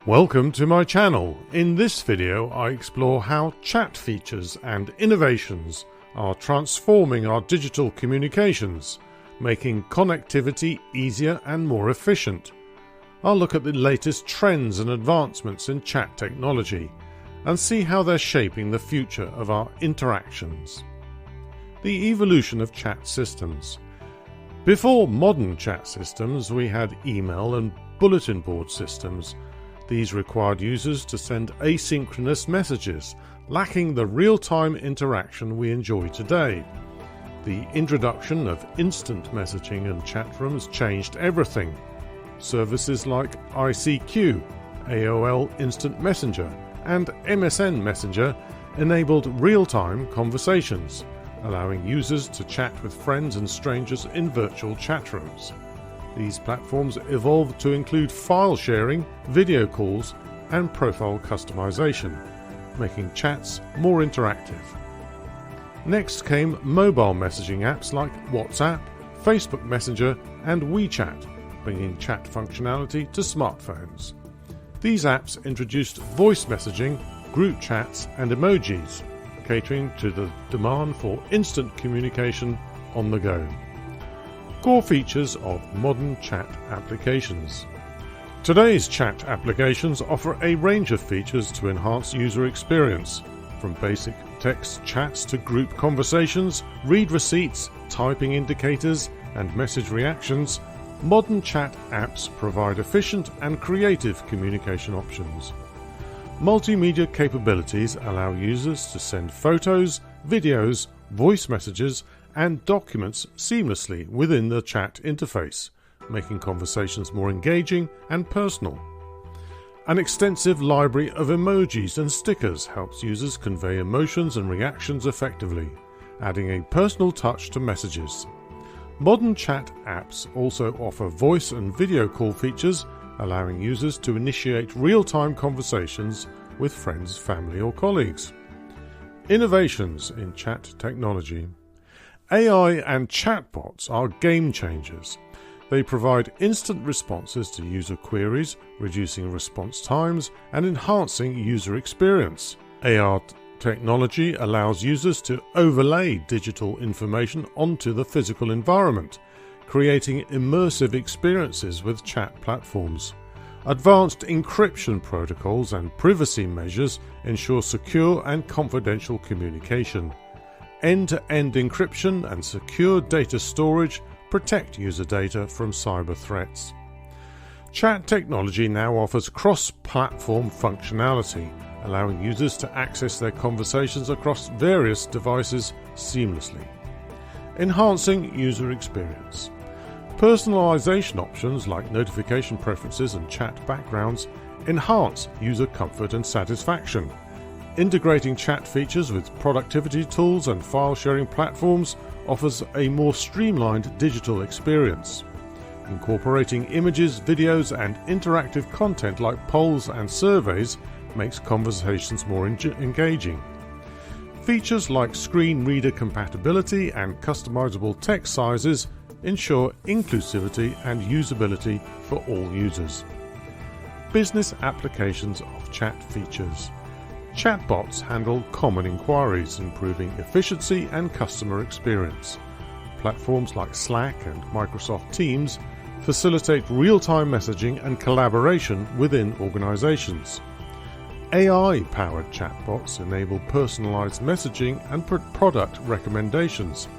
Welcome to my channel. In this video I explore how chat features and innovations are transforming our digital communications, making connectivity easier and more efficient. I'll look at the latest trends and advancements in chat technology and see how they're shaping the future of our interactions. The evolution of chat systems. Before modern chat systems, we had email and bulletin board systems. These required users to send asynchronous messages, lacking the real-time interaction we enjoy today. The introduction of instant messaging and chat rooms changed everything. Services like ICQ, AOL Instant Messenger, and MSN Messenger enabled real-time conversations, allowing users to chat with friends and strangers in virtual chat rooms. These platforms evolved to include file sharing, video calls, and profile customization, making chats more interactive. Next came mobile messaging apps like WhatsApp, Facebook Messenger, and WeChat, bringing chat functionality to smartphones. These apps introduced voice messaging, group chats, and emojis, catering to the demand for instant communication on the go. Core features of modern chat applications. Today's chat applications offer a range of features to enhance user experience, from basic text chats to group conversations, read receipts, typing indicators, and message reactions. Modern chat apps provide efficient and creative communication options. Multimedia capabilities allow users to send photos, videos, voice messages, and documents seamlessly within the chat interface, making conversations more engaging and personal. An extensive library of emojis and stickers helps users convey emotions and reactions effectively, adding a personal touch to messages. Modern chat apps also offer voice and video call features, allowing users to initiate real-time conversations with friends, family, or colleagues. Innovations in chat technology. AI and chatbots are game changers. They provide instant responses to user queries, reducing response times and enhancing user experience. AI technology allows users to overlay digital information onto the physical environment, creating immersive experiences with chat platforms. Advanced encryption protocols and privacy measures ensure secure and confidential communication. End-to-end encryption and secure data storage protect user data from cyber threats. Chat technology now offers cross-platform functionality, allowing users to access their conversations across various devices seamlessly. Enhancing user experience. Personalization options like notification preferences and chat backgrounds enhance user comfort and satisfaction. Integrating chat features with productivity tools and file-sharing platforms offers a more streamlined digital experience. Incorporating images, videos, and interactive content like polls and surveys makes conversations more engaging. Features like screen reader compatibility and customizable text sizes ensure inclusivity and usability for all users. Business applications of chat features. Chatbots handle common inquiries, improving efficiency and customer experience. Platforms like Slack and Microsoft Teams facilitate real-time messaging and collaboration within organizations. AI-powered chatbots enable personalized messaging and product recommendations,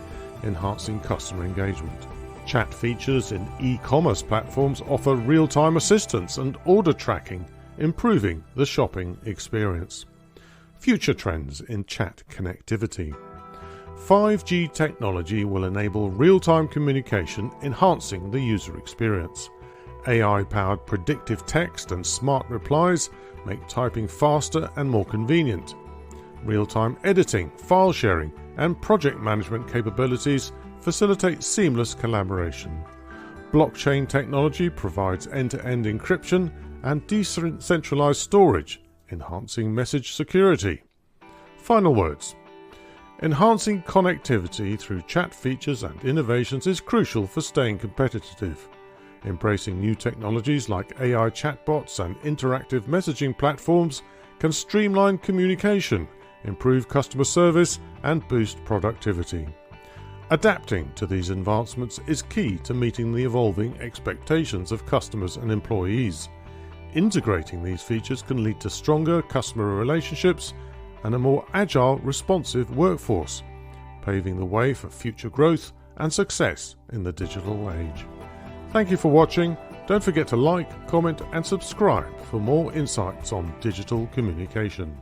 enhancing customer engagement. Chat features in e-commerce platforms offer real-time assistance and order tracking, improving the shopping experience. Future trends in chat connectivity. 5G technology will enable real-time communication, enhancing the user experience. AI-powered predictive text and smart replies make typing faster and more convenient. Real-time editing, file sharing, and project management capabilities facilitate seamless collaboration. Blockchain technology provides end-to-end encryption and decentralized storage, enhancing message security. Final words. Enhancing connectivity through chat features and innovations is crucial for staying competitive. Embracing new technologies like AI chatbots and interactive messaging platforms can streamline communication, improve customer service, and boost productivity. Adapting to these advancements is key to meeting the evolving expectations of customers and employees. Integrating these features can lead to stronger customer relationships and a more agile, responsive workforce, paving the way for future growth and success in the digital age. Thank you for watching. Don't forget to like, comment and subscribe for more insights on digital communication.